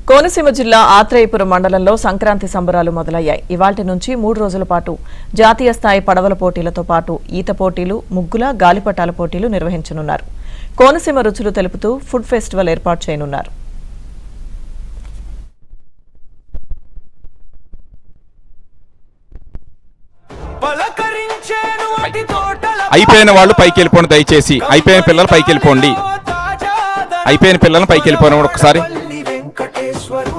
కోనసీమ జిల్లా ఆత్రేయపురం మండలంలో సంక్రాంతి సంబరాలు మొదలయ్యాయి. ఇవాల్టి నుంచి 3 రోజుల పాటు జాతీయ స్థాయి పడవల పోటీలతో పాటు ఈత పోటీలు, ముగ్గుల, గాలిపటాల పోటీలు నిర్వహించనున్నారు. కోనసీమ రుచులు తెలుపుతూ ఫుడ్ ఫెస్టివల్ ఏర్పాటు చేయనున్నారు. అయిపోయిన వాళ్ళు పైకి వెళ్ళిపోండి, దయచేసి అయిపోయిన పిల్లలు పైకి వెళ్ళిపోండి. అయిపోయిన పిల్లలను పైకి వెళ్ళిపోయిన ఒకసారి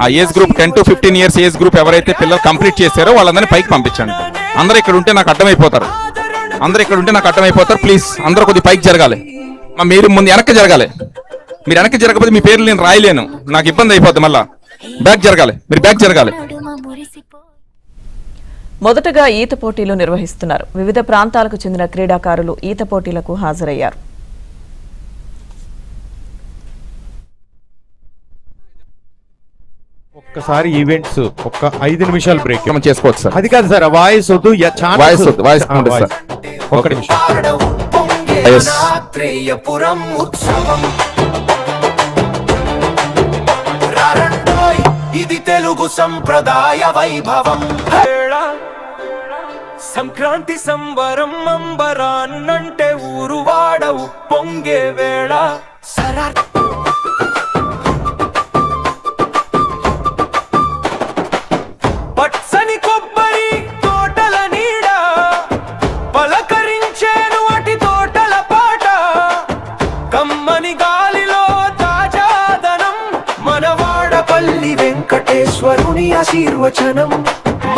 ఆ age group 10 to 15 years age group ఎవరైతే పిల్లలు కంప్లీట్ చేశారో వాళ్ళందరినీ పైకి పంపించండి. అందరూ ఇక్కడ ఉంటే నాకు అడ్డమైపోతారు. ప్లీజ్ అందరూ కొద్దిగా పైకి జరగాలి. మీరు ముందు వెనక్కి జరగాలి. మీరు వెనక్కి జరగకపోతే మీ పేర్లు నేను రాయలేను, నాకు ఇబ్బంది అయిపోద్ది. మళ్ళా బ్యాక్ జరగాలి, మీరు బ్యాక్ జరగాలి. మొదటగా ఈత పోటీలు నిర్వహిస్తున్నారు. వివిధ ప్రాంతాలకు చెందిన క్రీడాకారులు ఈత పోటీలకు హాజరయ్యారు. ఒక్కసారి ఈవెంట్స్ ఒక్క 5 నిమిషాలు బ్రేక్ చేసుకోవచ్చు సార్. అది కాదు సార్, వాయిస్ వద్దు, వాయిస్ ఒక్క నిమిషం. ఇది తెలుగు సంప్రదాయ వైభవం. సంక్రాంతి సంబరం అంబరాన్నంటే ఊరు వాడవు పొంగే వేళ. పచ్చని కొబ్బరి తోటల నీడ పలకరించేను అటి తోటల పాట. కమ్మని గాలిలో తాజాదనం మనవాడపల్లి వెంకటేశ్వరుని ఆశీర్వచనం.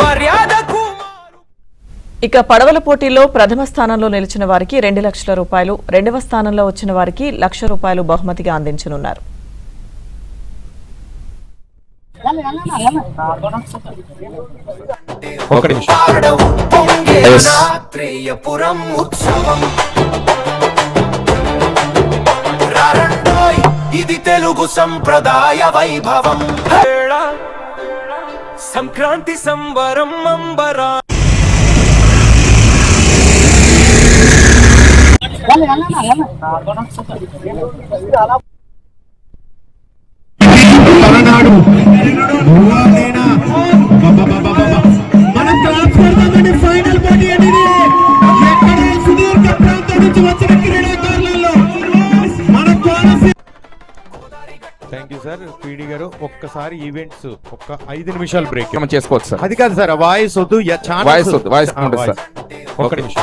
మర్యాదకు ఇక పడవల పోటీల్లో ప్రథమ స్థానంలో నిలిచిన వారికి 2 లక్షల రూపాయలు, రెండవ స్థానంలో వచ్చిన వారికి ₹1,00,000 బహుమతిగా అందించనున్నారు. ఇది తెలుగు సంప్రదాయ వైభవం. సంక్రాంతి సంబరం అంబరా మనం ట్రాన్స్ఫర్ ఫైనల్ పోటీ అనేది ఎక్కడ సుదీర్ఘ ప్రాంతం నుంచి వచ్చిన క్రీడాకారులలో మన Konaseema. Thank you sir. PD గారు ఒక్కసారి ఈవెంట్స్ ఒక్క 5 నిమిషాలు బ్రేక్ చేసుకోవచ్చు సార్. అది కాదు సార్, వాయిస్ వద్దు, వాయిస్ ఒక్క నిమిషం.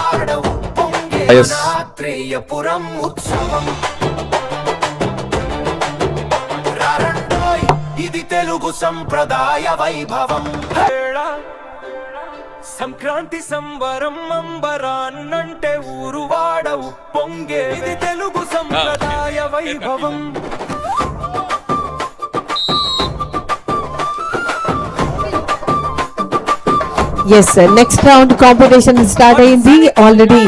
ఇది తెలుగు సంప్రదాయ వైభవం. సంక్రాంతి సంబరం అంబరాన్నంటే ఊరు వాడవు పొంగే. ఇది తెలుగు సంప్రదాయ వైభవం. Yes sir, next round competition start అయింది. ఆల్రెడీ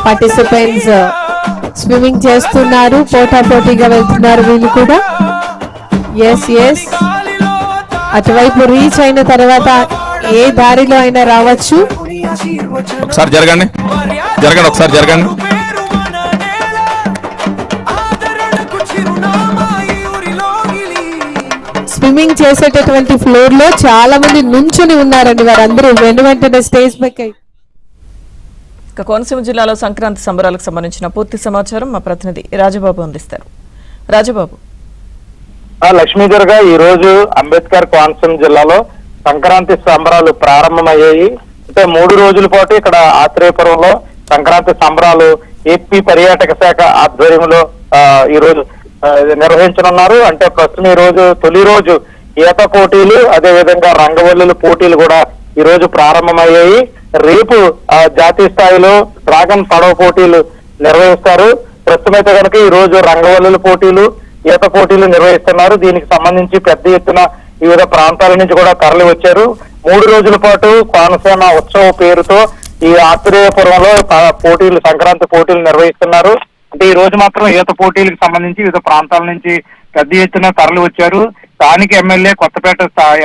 పార్టిసిపెంట్స్ స్విమ్మింగ్ చేస్తున్నారు, పోటా పోటీగా వెళ్తున్నారు వీళ్ళు కూడా. ఎస్ అటువైపు రీచ్ అయిన తర్వాత ఏ దారిలో అయినా రావచ్చు. ఒకసారి జరగండి. స్విమ్మింగ్ చేసేటటువంటి ఫ్లోర్ లో చాలా మంది నుంచుని ఉన్నారండి. వారందరూ వెంటనే స్టేజ్ పైకి. కోనసీమ జిల్లాలో సంక్రాంతి సంబరాలకు సంబంధించిన పూర్తి సమాచారం మా ప్రతినిధి రాజబాబు అందిస్తారు. రాజబాబు. లక్ష్మీ దుర్గ, ఈ రోజు అంబేద్కర్ కోనసీమ జిల్లాలో సంక్రాంతి సంబరాలు ప్రారంభమయ్యాయి. అంటే 3 రోజుల పాటు ఇక్కడ ఆత్రేయపురంలో సంక్రాంతి సంబరాలు ఏపీ పర్యాటక శాఖ ఆధ్వర్యంలో ఈ రోజు నిర్వహించనున్నారు. అంటే ప్రస్తుతం ఈ రోజు తొలి రోజు ఈత పోటీలు, అదే విధంగా రంగవల్లుల పోటీలు కూడా ఈ రోజు ప్రారంభమయ్యాయి. రేపు జాతీయ స్థాయిలో డ్రాగన్ పడవ పోటీలు నిర్వహిస్తారు. ప్రస్తుతం అయితే కనుక ఈ రోజు రంగవల్లుల పోటీలు, ఈత పోటీలు నిర్వహిస్తున్నారు. దీనికి సంబంధించి పెద్ద ఎత్తున వివిధ ప్రాంతాల నుంచి కూడా తరలి వచ్చారు. 3 రోజుల పాటు కోనసీమ ఉత్సవ పేరుతో ఈ ఆత్రేయపురంలో పోటీలు, సంక్రాంతి పోటీలు నిర్వహిస్తున్నారు. అంటే ఈ రోజు మాత్రం ఈత పోటీలకు సంబంధించి వివిధ ప్రాంతాల నుంచి పెద్ద ఎత్తున తరలి వచ్చారు. స్థానిక ఎమ్మెల్యే, కొత్తపేట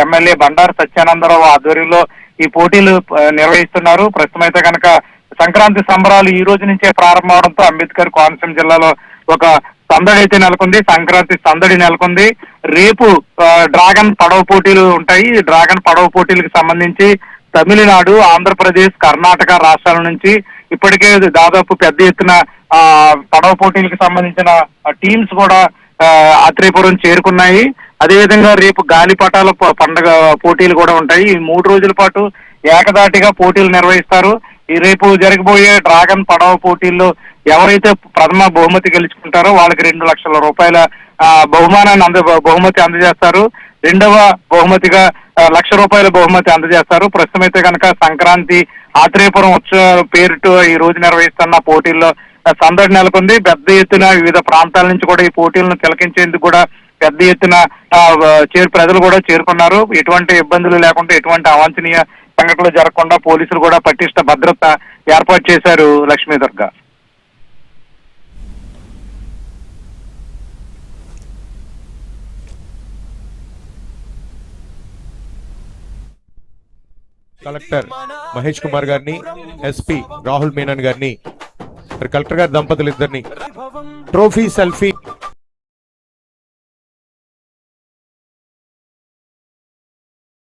ఎమ్మెల్యే బండారు సత్యానందరావు ఆధ్వర్యంలో ఈ పోటీలు నిర్వహిస్తున్నారు. ప్రస్తుతం అయితే కనుక సంక్రాంతి సంబరాలు ఈ రోజు నుంచే ప్రారంభం అవడంతో అంబేద్కర్ కోనసీమ జిల్లాలో ఒక సందడి అయితే నెలకొంది. సంక్రాంతి సందడి నెలకొంది. రేపు డ్రాగన్ పడవ పోటీలు ఉంటాయి. ఈ డ్రాగన్ పడవ పోటీలకు సంబంధించి తమిళనాడు, ఆంధ్రప్రదేశ్, కర్ణాటక రాష్ట్రాల నుంచి ఇప్పటికే దాదాపు పెద్ద ఎత్తున పడవ పోటీలకు సంబంధించిన టీమ్స్ కూడా ఆత్రేయపురం చేరుకున్నాయి. అదేవిధంగా రేపు గాలిపటాల పండుగ పోటీలు కూడా ఉంటాయి. ఈ 3 రోజుల పాటు ఏకదాటిగా పోటీలు నిర్వహిస్తారు. ఈ రేపు జరగబోయే డ్రాగన్ పడవ పోటీల్లో ఎవరైతే ప్రథమ బహుమతి గెలుచుకుంటారో వాళ్ళకి 2 లక్షల రూపాయల బహుమానాన్ని బహుమతి అందజేస్తారు. రెండవ బహుమతిగా 1 లక్ష రూపాయల బహుమతి అందజేస్తారు. ప్రస్తుతం అయితే కనుక సంక్రాంతి ఆత్రేయపురం ఉత్సవ పేరుతో ఈ రోజు నిర్వహిస్తున్న పోటీల్లో సందడి నెలకొంది. పెద్ద ఎత్తున వివిధ ప్రాంతాల నుంచి కూడా ఈ పోటీలను తిలకించేందుకు కూడా పెద్ద ఎత్తున ప్రజలు కూడా చేరుకున్నారు. ఎటువంటి ఇబ్బందులు లేకుండా, ఎటువంటి అవాంఛనీయ సంఘటనలు జరగకుండా పోలీసులు కూడా పటిష్ట భద్రత ఏర్పాటు చేశారు. లక్ష్మీదుర్గ. కలెక్టర్ మహేష్ కుమార్ గారిని, ఎస్పీ రాహుల్ మీనన్ గారిని, కలెక్టర్ గారి దంపతులు ఇద్దరిని ట్రోఫీ సెల్ఫీ